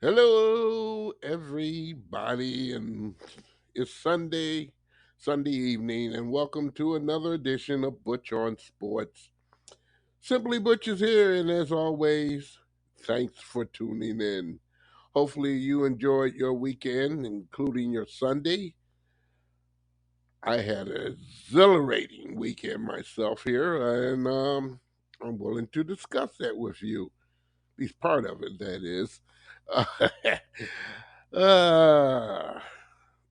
Hello, everybody, and it's Sunday evening, and welcome to another edition of Butch on Sports. Simply Butch is here, and as always, thanks for tuning in. Hopefully, you enjoyed your weekend, including your Sunday. I had an exhilarating weekend myself here, and I'm willing to discuss that with you. At least part of it, that is. Uh,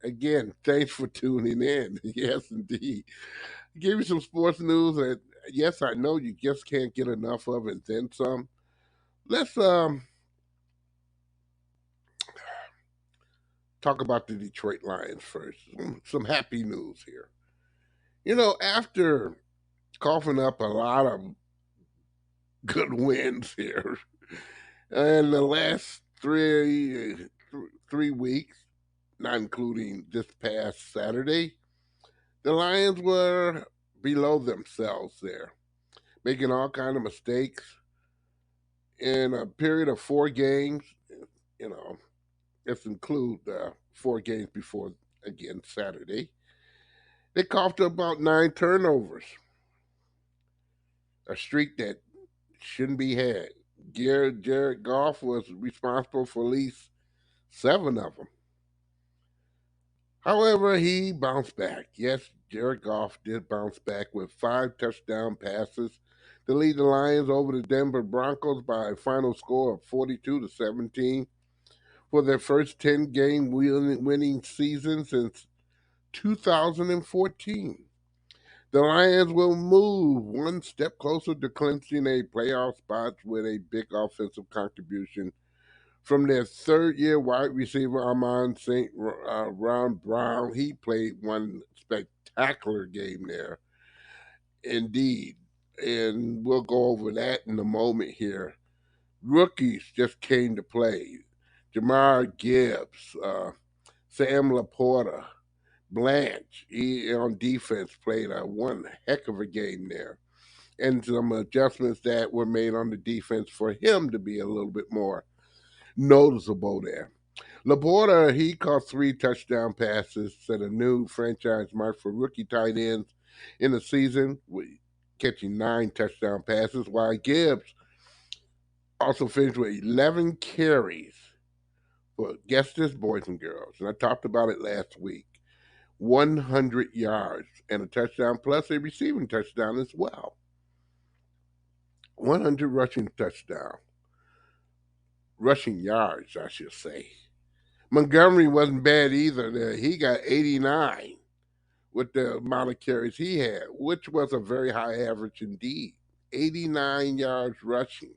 Again, thanks for tuning in. Yes, indeed. Give you some sports news that, yes, I know you just can't get enough of, and then some. Let's talk about the Detroit Lions first. Some happy news here. After coughing up a lot of good wins here in the last three weeks, not including this past Saturday, the Lions were below themselves there, making all kind of mistakes in a period of four games. You know, let's include four games before again Saturday. They coughed up about nine turnovers, a streak that shouldn't be had. Jared Goff was responsible for at least seven of them. However, he bounced back. Yes, Jared Goff did bounce back with five touchdown passes to lead the Lions over the Denver Broncos by a final score of 42-17 for their first 10-game winning season since 2014. The Lions will move one step closer to clinching a playoff spot with a big offensive contribution from their third-year wide receiver Amon St. Ron Brown. He played one spectacular game there, indeed, and we'll go over that in a moment here. Rookies just came to play. Jamar Gibbs, Sam Laporta, Blanche, he on defense played one heck of a game there. And some adjustments that were made on the defense for him to be a little bit more noticeable there. Laporta, he caught three touchdown passes, set a new franchise mark for rookie tight ends in the season, catching nine touchdown passes, while Gibbs also finished with 11 carries for, guess this, boys and girls, and I talked about it last week, 100 yards and a touchdown, plus a receiving touchdown as well. 100 rushing yards, I should say. Montgomery wasn't bad either. He got 89 with the amount of carries he had, which was a very high average indeed. 89 yards rushing.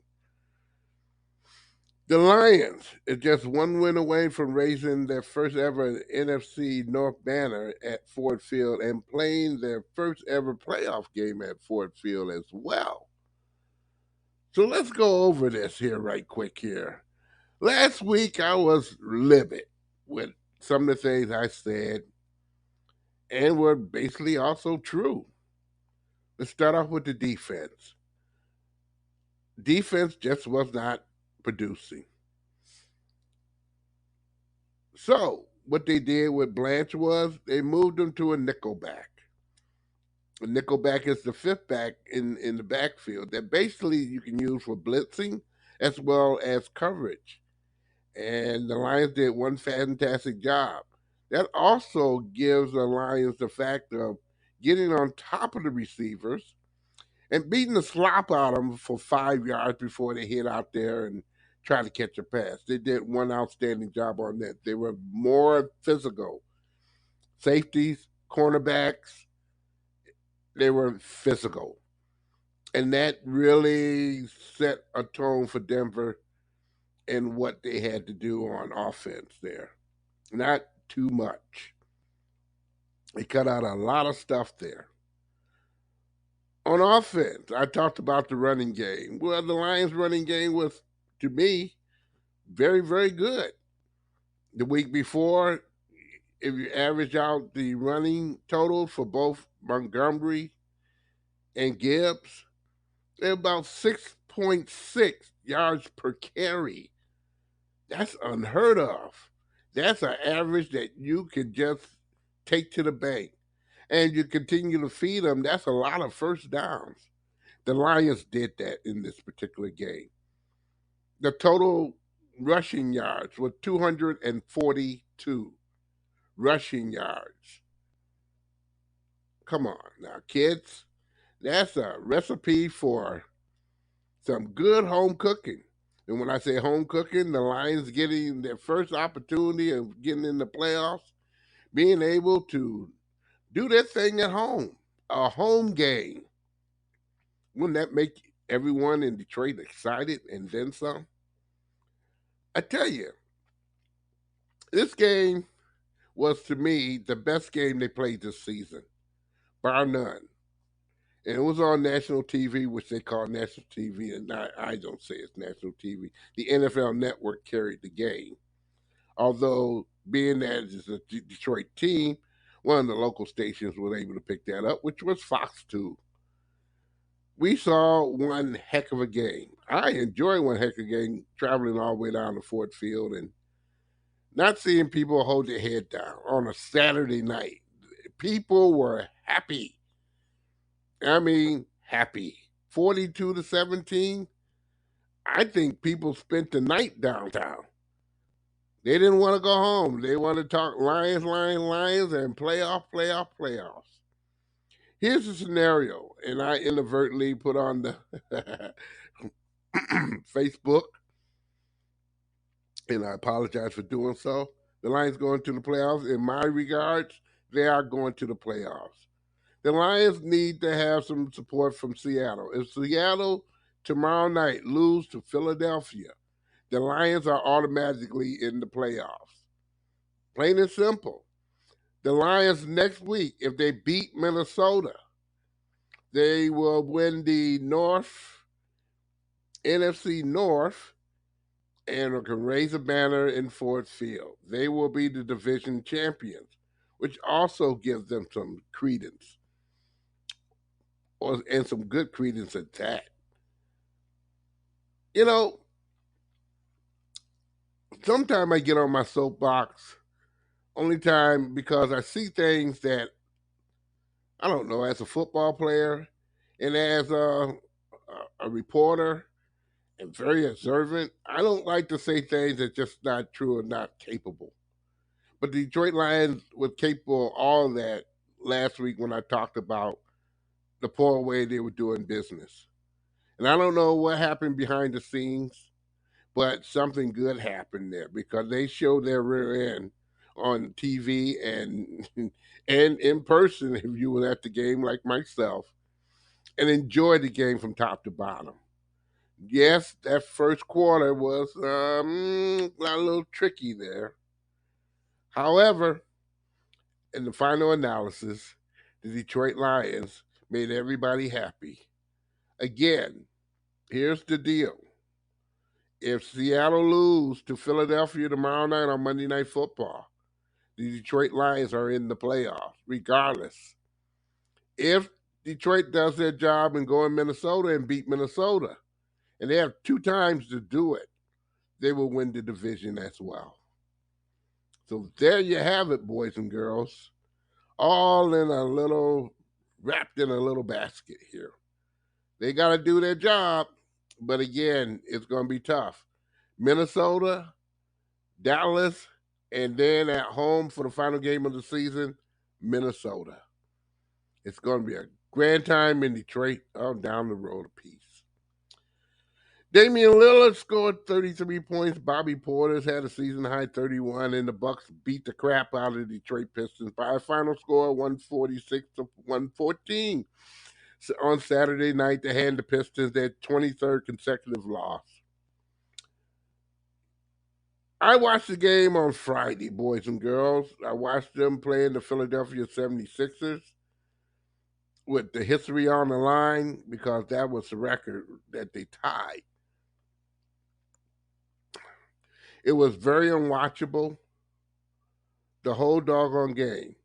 The Lions is just one win away from raising their first ever NFC North banner at Ford Field and playing their first ever playoff game at Ford Field as well. So let's go over this here right quick here. Last week I was livid with some of the things I said and were basically also true. Let's start off with the defense. Defense just was not producing. So what they did with Blanche was they moved him to a nickelback. A nickelback is the fifth back in the backfield that basically you can use for blitzing as well as coverage. And the Lions did one fantastic job. That also gives the Lions the fact of getting on top of the receivers and beating the slop out of them for 5 yards before they hit out there and try to catch a pass. They did one outstanding job on that. They were more physical. Safeties, cornerbacks, they were physical. And that really set a tone for Denver and what they had to do on offense there. Not too much. They cut out a lot of stuff there. On offense, I talked about the running game. Well, the Lions' running game was, to me, very, very good. The week before, if you average out the running total for both Montgomery and Gibbs, they're about 6.6 yards per carry. That's unheard of. That's an average that you could just take to the bank. And you continue to feed them. That's a lot of first downs. The Lions did that in this particular game. The total rushing yards were 242 rushing yards. Come on now, kids. That's a recipe for some good home cooking. And when I say home cooking, the Lions getting their first opportunity of getting in the playoffs, being able to do their thing at home, a home game. Wouldn't that make everyone in Detroit excited and then some? I tell you, this game was to me the best game they played this season, bar none. And it was on national TV, which they call national TV, and I don't say it's national TV. The NFL Network carried the game. Although, being that it's a Detroit team, one of the local stations was able to pick that up, which was Fox 2. We saw one heck of a game. I enjoy one heck of a game traveling all the way down to Ford Field and not seeing people hold their head down on a Saturday night. People were happy. I mean, happy. 42-17. I think people spent the night downtown. They didn't want to go home. They wanted to talk Lions, Lions, Lions, and playoffs. Here's the scenario, and I inadvertently put on the Facebook, and I apologize for doing so. The Lions going to the playoffs. In my regards, they are going to the playoffs. The Lions need to have some support from Seattle. If Seattle tomorrow night lose to Philadelphia, the Lions are automatically in the playoffs. Plain and simple. The Lions next week, if they beat Minnesota, they will win the NFC North and can raise a banner in Ford Field. They will be the division champions, which also gives them some credence, and some good credence at that. You know, sometimes I get on my soapbox, only time because I see things that I don't know as a football player and as a reporter and very observant. I don't like to say things that just not true or not capable. But the Detroit Lions were capable of all of that last week when I talked about the poor way they were doing business. And I don't know what happened behind the scenes, but something good happened there because they showed their rear end on TV and and in person if you were at the game like myself and enjoyed the game from top to bottom. Yes, that first quarter was a little tricky there. However, in the final analysis, the Detroit Lions made everybody happy. Again, here's the deal. If Seattle lose to Philadelphia tomorrow night on Monday Night Football, the Detroit Lions are in the playoffs, regardless. If Detroit does their job and go in Minnesota and beat Minnesota, and they have two times to do it, they will win the division as well. So there you have it, boys and girls. All in a little, wrapped in a little basket here. They got to do their job, but again, it's going to be tough. Minnesota, Dallas, and then at home for the final game of the season, Minnesota. It's going to be a grand time in Detroit. Down the road a piece. Damian Lillard scored 33 points. Bobby Porter's had a season high 31, and the Bucks beat the crap out of the Detroit Pistons by a final score of 146-114 on Saturday night to hand the Pistons their 23rd consecutive loss. I watched the game on Friday, boys and girls. I watched them playing the Philadelphia 76ers with the history on the line because that was the record that they tied. It was very unwatchable the whole doggone game.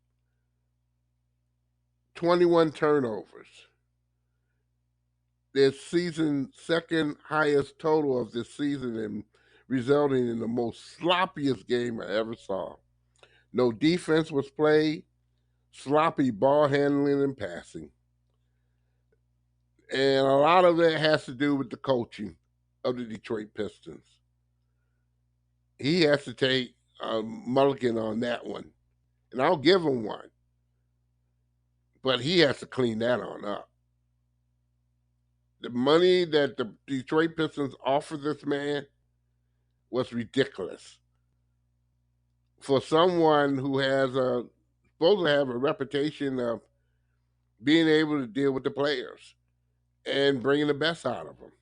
21 turnovers. Their season second highest total of this season in resulting in the most sloppiest game I ever saw. No defense was played, sloppy ball handling and passing. And a lot of it has to do with the coaching of the Detroit Pistons. He has to take a mulligan on that one. And I'll give him one. But he has to clean that on up. The money that the Detroit Pistons offered this man was ridiculous. For someone who has supposed to have a reputation of being able to deal with the players and bringing the best out of them.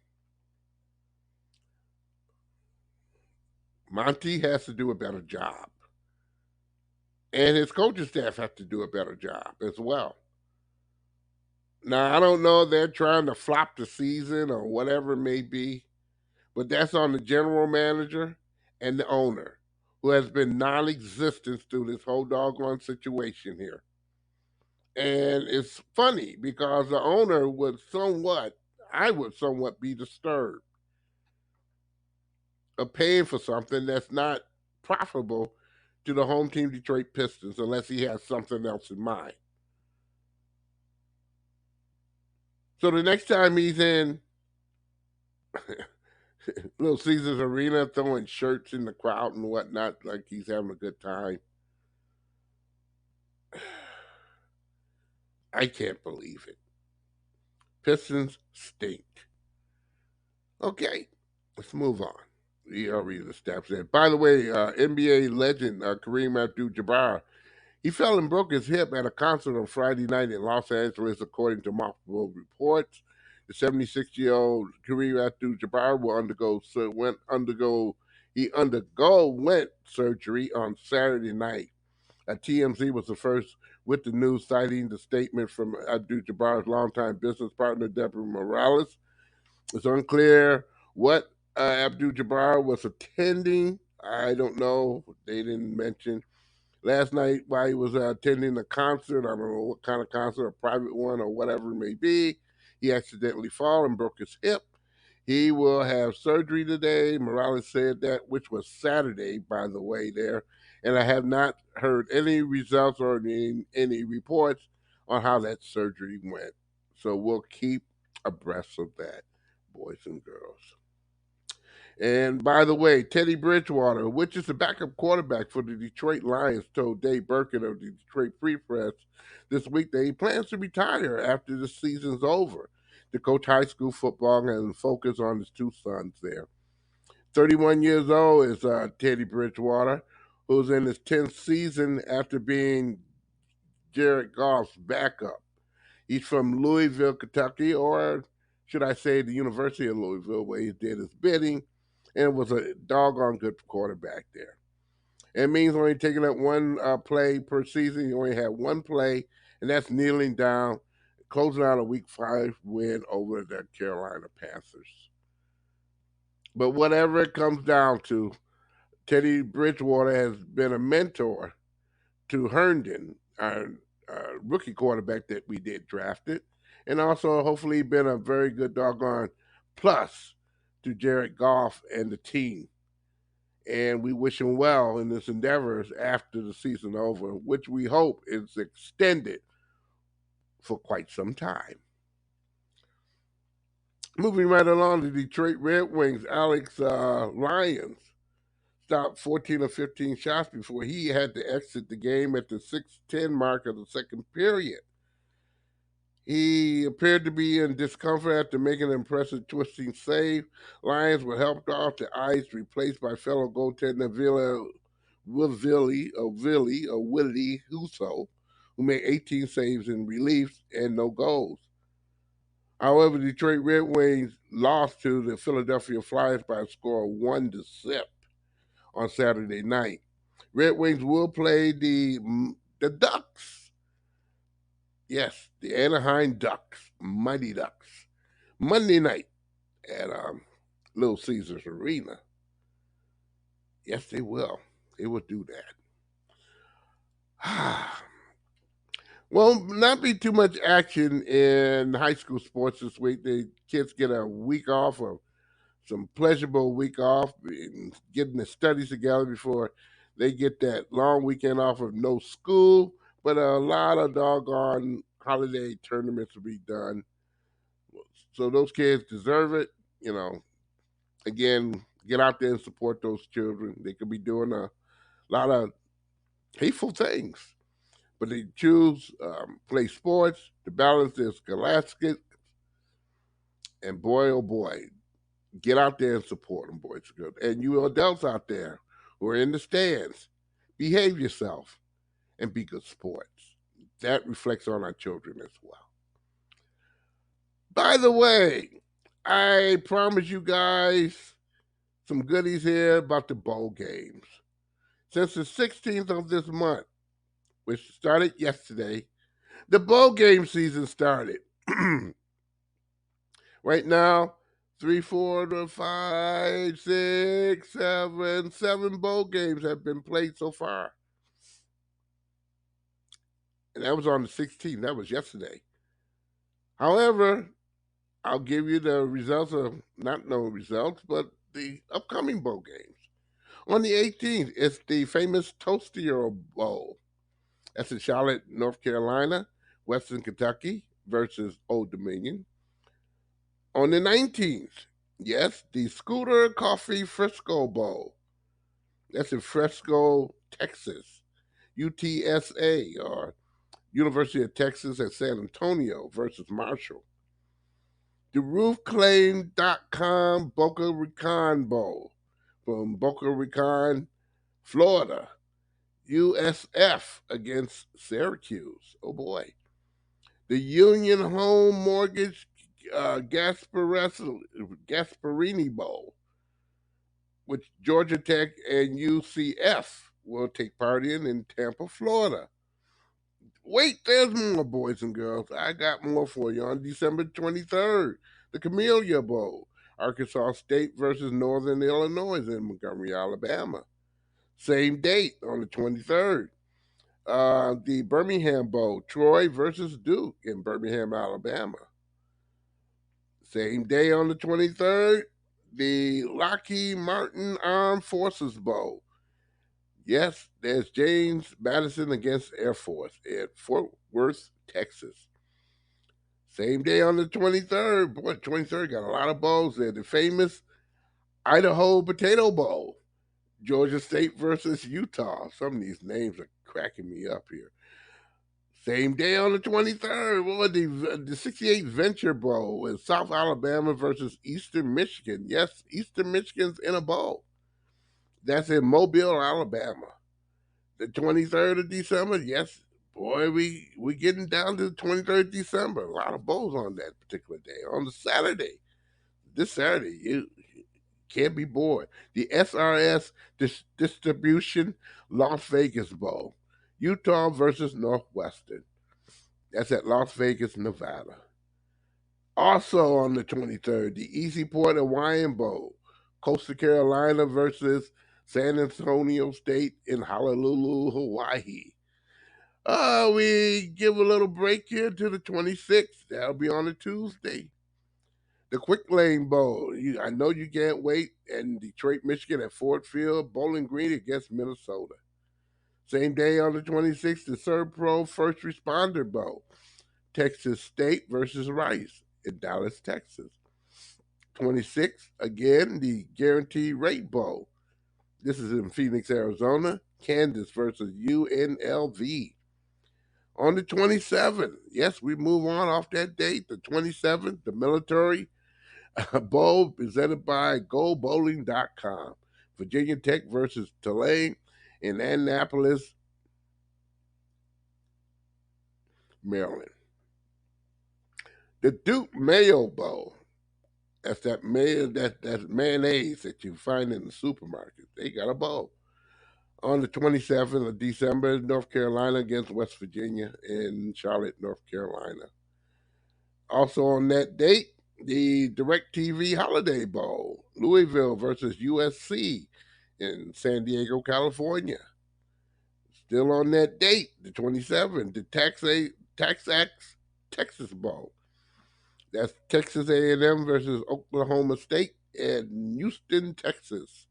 Monty has to do a better job. And his coaching staff has to do a better job as well. Now, I don't know if they're trying to flop the season or whatever it may be, but that's on the general manager and the owner, who has been non existent through this whole doggone situation here. And it's funny because the owner I would somewhat be disturbed of paying for something that's not profitable to the home team Detroit Pistons unless he has something else in mind. So the next time he's in Little Caesars Arena throwing shirts in the crowd and whatnot, like he's having a good time, I can't believe it. Pistons stink. Okay, let's move on. We already established that. By the way, NBA legend Kareem Abdul-Jabbar, he fell and broke his hip at a concert on Friday night in Los Angeles, according to multiple reports. The 76-year-old Kareem Abdul-Jabbar went surgery on Saturday night. TMZ was the first with the news, citing the statement from Abdul-Jabbar's longtime business partner, Deborah Morales. It's unclear what Abdul-Jabbar was attending. I don't know. They didn't mention. Last night, while he was attending a concert, I don't know what kind of concert, a private one or whatever it may be, he accidentally fell and broke his hip. He will have surgery today. Morales said that, which was Saturday, by the way, there. And I have not heard any results or any reports on how that surgery went. So we'll keep abreast of that, boys and girls. And by the way, Teddy Bridgewater, which is the backup quarterback for the Detroit Lions, told Dave Birkin of the Detroit Free Press this week that he plans to retire after the season's over to coach high school football and focus on his two sons there. 31 years old is Teddy Bridgewater, who's in his 10th season after being Jared Goff's backup. He's from Louisville, Kentucky, or should I say the University of Louisville, where he did his bidding and was a doggone good quarterback there. It means only taking up one play per season. You only have one play, and that's kneeling down, closing out a Week 5 win over the Carolina Panthers. But whatever it comes down to, Teddy Bridgewater has been a mentor to Herndon, our rookie quarterback that we did drafted, and also hopefully been a very good doggone plus to Jared Goff and the team. And we wish him well in his endeavors after the season over, which we hope is extended for quite some time. Moving right along, the Detroit Red Wings, Alex Lyons stopped 14 or 15 shots before he had to exit the game at the 6:10 mark of the second period. He appeared to be in discomfort after making an impressive twisting save. Lions were helped off the ice, replaced by fellow goaltender Willie Huso, who made 18 saves in relief and no goals. However, Detroit Red Wings lost to the Philadelphia Flyers by a score of 1-0 on Saturday night. Red Wings will play the Ducks. Yes, the Anaheim Ducks, Mighty Ducks, Monday night at Little Caesars Arena. Yes, they will. They will do that. Well, not be too much action in high school sports this week. The kids get a week off of some pleasurable week off and getting the studies together before they get that long weekend off of no school. But a lot of doggone holiday tournaments will be done. So those kids deserve it. You know, again, get out there and support those children. They could be doing a lot of hateful things, but they choose play sports to balance their scholastic. And boy, oh boy, get out there and support them, boys and girls. And you adults out there who are in the stands, behave yourself and be good sports. That reflects on our children as well. By the way, I promise you guys some goodies here about the bowl games. Since the 16th of this month, which started yesterday, the bowl game season started. Right now, three, four, five, six, seven bowl games have been played so far. And that was on the 16th. That was yesterday. However, I'll give you the results of not no results, but the upcoming bowl games. On the 18th, it's the famous Toastier Bowl. That's in Charlotte, North Carolina, Western Kentucky versus Old Dominion. On the 19th, yes, the Scooter Coffee Frisco Bowl. That's in Frisco, Texas. UTSA, or University of Texas at San Antonio versus Marshall. The RoofClaim.com Boca Raton Bowl from Boca Raton, Florida. USF against Syracuse. Oh boy. The Union Home Mortgage Gasparini Bowl, which Georgia Tech and UCF will take part in Tampa, Florida. Wait, there's more, boys and girls. I got more for you on December 23rd. The Camellia Bowl, Arkansas State versus Northern Illinois in Montgomery, Alabama. Same date on the 23rd. The Birmingham Bowl, Troy versus Duke in Birmingham, Alabama. Same day on the 23rd, the Lockheed Martin Armed Forces Bowl. Yes, there's James Madison against Air Force at Fort Worth, Texas. Same day on the 23rd. Boy, 23rd got a lot of bowls there. The famous Idaho Potato Bowl. Georgia State versus Utah. Some of these names are cracking me up here. Same day on the 23rd, the 68 Venture Bowl with South Alabama versus Eastern Michigan. Yes, Eastern Michigan's in a bowl. That's in Mobile, Alabama. The 23rd of December, yes, boy, we getting down to the 23rd of December. A lot of bowls on that particular day. On the Saturday, this Saturday, you can't be bored. The SRS Distribution Las Vegas Bowl. Utah versus Northwestern. That's at Las Vegas, Nevada. Also on the 23rd, the Easy Port Hawaiian Bowl. Coastal Carolina versus San Antonio State in Honolulu, Hawaii. We give a little break here to the 26th. That'll be on a Tuesday. The Quick Lane Bowl. I know you can't wait. And Detroit, Michigan at Ford Field. Bowling Green against Minnesota. Same day on the 26th, the Serpro First Responder Bowl. Texas State versus Rice in Dallas, Texas. 26th, again, the Guaranteed Rate Bowl. This is in Phoenix, Arizona. Kansas versus UNLV. On the 27th, yes, we move on off that date. The 27th, the Military Bowl presented by GoBowling.com. Virginia Tech versus Tulane in Annapolis, Maryland. The Duke Mayo Bowl. That's that mayonnaise that you find in the supermarket. They got a bowl. On the 27th of December, North Carolina against West Virginia in Charlotte, North Carolina. Also on that date, the DirecTV Holiday Bowl, Louisville versus USC in San Diego, California. Still on that date, the 27th, the TaxAct Texas Bowl. That's Texas A&M versus Oklahoma State in Houston, Texas.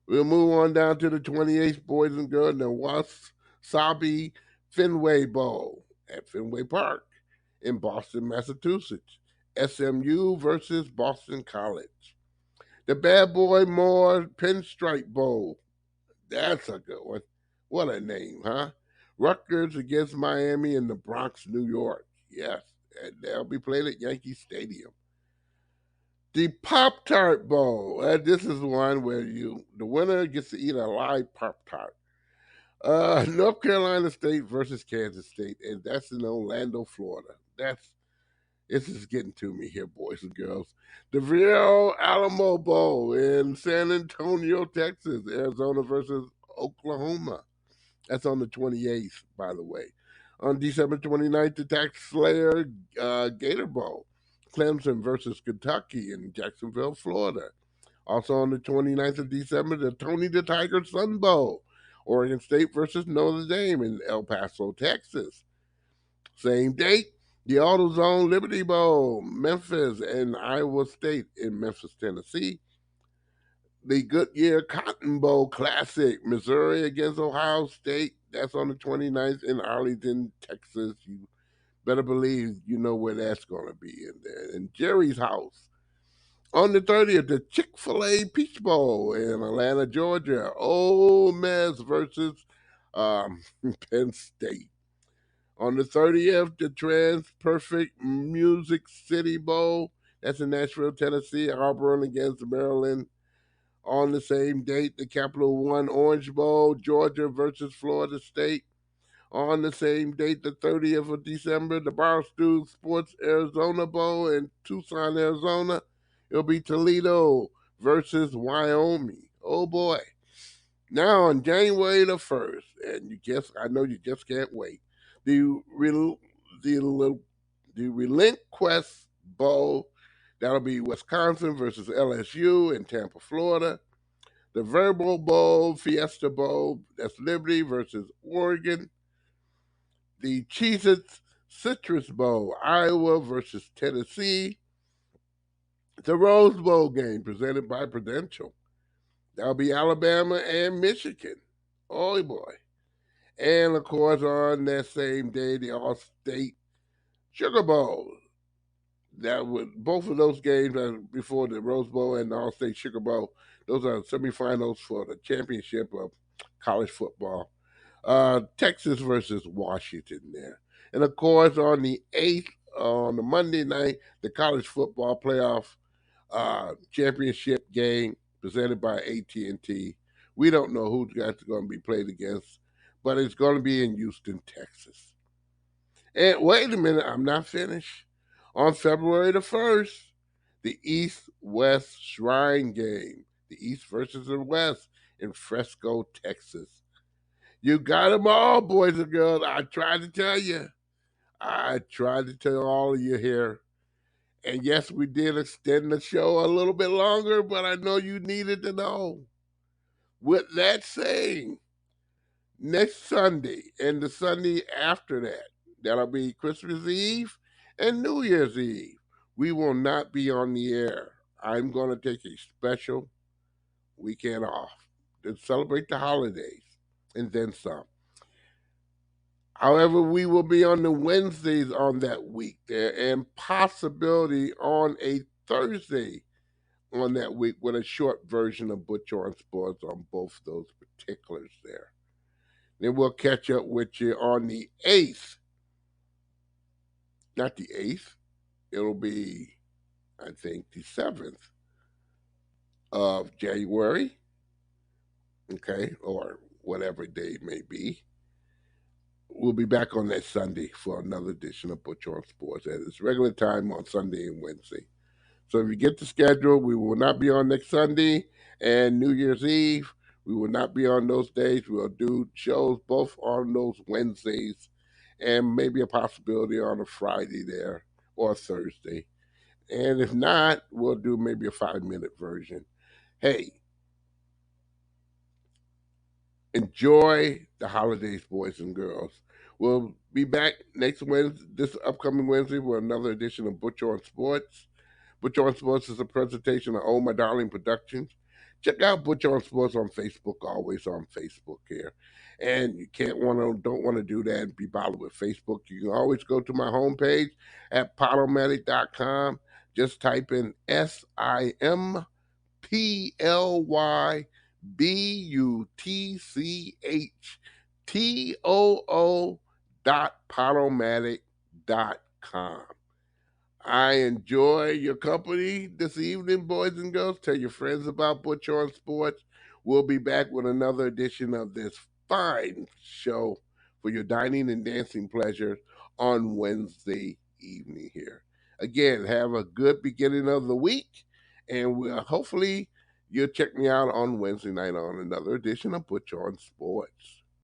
We'll move on down to the 28th Boys and Girls, the Wasabi Fenway Bowl at Fenway Park in Boston, Massachusetts. SMU versus Boston College. The Bad Boy Moore Pinstripe Bowl. That's a good one. What a name, huh? Rutgers against Miami in the Bronx, New York. Yes, and they'll be played at Yankee Stadium. The Pop Tart Bowl. This is one where the winner gets to eat a live Pop Tart. North Carolina State versus Kansas State, and that's in Orlando, Florida. This is getting to me here, boys and girls. The Real Alamo Bowl in San Antonio, Texas. Arizona versus Oklahoma. That's on the 28th, by the way. On December 29th, the Tax Slayer Gator Bowl. Clemson versus Kentucky in Jacksonville, Florida. Also on the 29th of December, the Tony the Tiger Sun Bowl. Oregon State versus Notre Dame in El Paso, Texas. Same date, the AutoZone Liberty Bowl, Memphis and Iowa State in Memphis, Tennessee. The Goodyear Cotton Bowl Classic, Missouri against Ohio State. That's on the 29th in Arlington, Texas. You better believe you know where that's going to be in there. In Jerry's house. On the 30th, the Chick-fil-A Peach Bowl in Atlanta, Georgia. Ole Miss versus Penn State. On the 30th, the Trans Perfect Music City Bowl. That's in Nashville, Tennessee. Auburn against Maryland. On the same date, the Capital One Orange Bowl, Georgia versus Florida State. On the same date, the 30th of December, the Barstool Sports Arizona Bowl in Tucson, Arizona. It'll be Toledo versus Wyoming. Oh boy. Now on January the 1st, and I know you just can't wait. The the the Relinquest Bowl, that'll be Wisconsin versus LSU in Tampa, Florida. The Verbal Bowl, Fiesta Bowl, that's Liberty versus Oregon. The Cheez-Its Citrus Bowl, Iowa versus Tennessee. The Rose Bowl game presented by Prudential. That'll be Alabama and Michigan. Oh boy. And of course, on that same day, the All State Sugar Bowl. That would both of those games before the Rose Bowl and the All State Sugar Bowl. Those are semifinals for the championship of college football. Texas versus Washington there, and of course on the 8th, on the Monday night, the college football playoff championship game presented by AT&T. We don't know who guys are going to be played against, but it's going to be in Houston, Texas. And wait a minute, I'm not finished. On February the 1st, the East West Shrine game, the East versus the West in Fresco, Texas. You got them all, boys and girls. I tried to tell you. I tried to tell all of you here. And yes, we did extend the show a little bit longer, but I know you needed to know. With that saying, next Sunday and the Sunday after that, that'll be Christmas Eve and New Year's Eve, we will not be on the air. I'm going to take a special weekend off to celebrate the holidays and then some. However, we will be on the Wednesdays on that week there, and possibility on a Thursday on that week with a short version of Butch on Sports on both those particulars there. Then we'll catch up with you on the 8th. Not the 8th. It'll be, I think, the 7th of January. Okay, or whatever day it may be. We'll be back on that Sunday for another edition of Butch on Sports at its regular time on Sunday and Wednesday. So if you get the schedule, we will not be on next Sunday and New Year's Eve. We will not be on those days. We'll do shows both on those Wednesdays and maybe a possibility on a Friday there or a Thursday. And if not, we'll do maybe a 5-minute version. Hey, enjoy the holidays, boys and girls. We'll be back next Wednesday, this upcoming Wednesday, with another edition of Butch on Sports. Butch on Sports is a presentation of Oh My Darling Productions. Check out Butch on Sports on Facebook, always on Facebook here. And you don't want to do that and be bothered with Facebook. You can always go to my homepage at podomatic.com. Just type in SIMPLYBUTCHTOO.podomatic.com. I enjoy your company this evening, boys and girls. Tell your friends about Butch on Sports. We'll be back with another edition of this fine show for your dining and dancing pleasures on Wednesday evening here. Again, have a good beginning of the week, and hopefully you'll check me out on Wednesday night on another edition of Butch on Sports.